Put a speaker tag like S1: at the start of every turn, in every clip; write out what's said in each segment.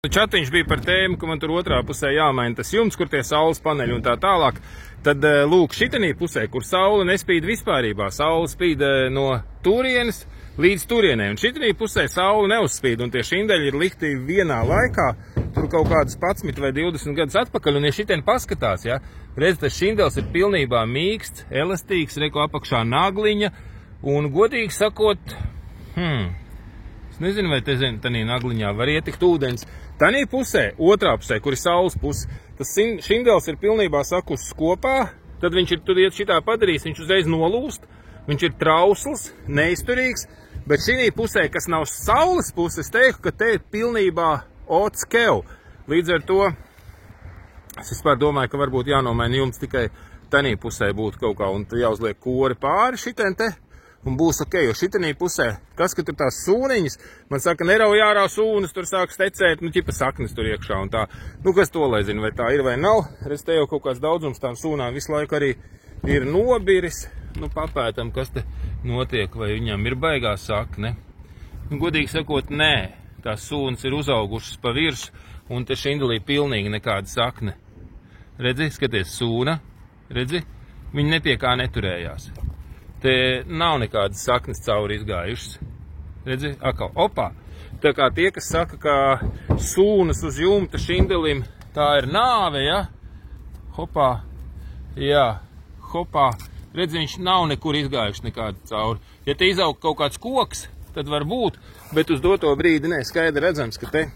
S1: Čatiņš bija par tēmu, ka man tur otrā pusē jāmaina tas jumts, kur tie saules paneļi un tā tālāk. Tad, lūk, šitanī pusē, kur saule nespīd vispārībā, saule spīd no turienes līdz turienei. Un šitanī pusē saule neuzspīd, un tie šindeļi ir likti vienā laikā, tur kaut kādas 11 vai 20 gadus atpakaļ, un ja šitien paskatās, ja, redz, tas šindels ir pilnībā mīksts, elastīgs, reko apakšā nagliņa, un godīgi sakot, es nezinu, vai te tanī nagliņā var ietikt ūdens. Tanī pusē, otrā pusē, kur ir saules puse, tas šindels ir pilnībā sakusis kopā, tad viņš ir tur iet šitā padarījis, viņš uzreiz nolūst, viņš ir trausls, neizturīgs, bet šī pusē, kas nav saules puses, teiktu, ka te ir pilnībā otskev. Līdz ar to, es vispār domāju, ka varbūt jānomaina jumts tikai tanī pusē būtu kaut kā, un jāuzliek kori pāri šitien te. Un būs ok, jo šitanī pusē, kas, ka tur tās sūniņas, man saka, nerauj ārā sūnas, tur sāk stecēt, nu, ķipa saknes tur iekšā un tā. Nu, kas to lai zina, vai tā ir vai nav, redz, te jau kaut kāds daudzums tām sūnām visu laiku arī ir nobiris. Nu, papētam, kas te notiek, vai viņam ir baigā sakne. Nu, godīgi sakot, nē, tās sūnas ir uzaugušas pa virsmu, un te šindelī pilnīgi nekāda sakne. Redzi, skaties, sūna, redzi, viņi nepie kā neturējās. Te nav nekādas saknes cauri izgājušas. Redzi, atkal, opā. Tā kā tie, kas saka, ka sūnas uz jumta šindelim, tā ir nāve, ja? Hopā, jā, hopā. Redzi, viņš nav nekur izgājuši nekāda cauri. Ja te izaug kaut kāds koks, tad var būt, bet uz doto brīdi ne, skaidri redzams, ka te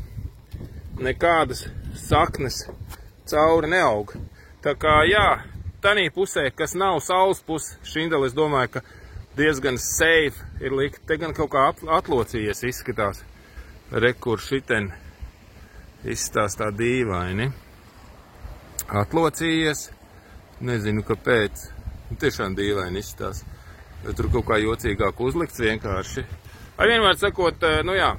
S1: nekādas saknes cauri neaug. Tā kā, jā, tanī pusē, kas nav saules puse, šindeli, es domāju, ka diezgan safe ir likt. Te gan kaut kā atlocījies izskatās. Rekur šiten izstās tā dīvaini. Atlocījies. Nezinu, kāpēc. Tiešām dīvaini izstās. Tur kaut kā jocīgāk uzlikts vienkārši. Ar vienmēr sakot, nu jā,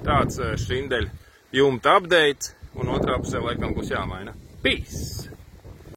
S1: tāds šindeļu jumta update, un otrā pusē laikam būs jāmaina. Peace!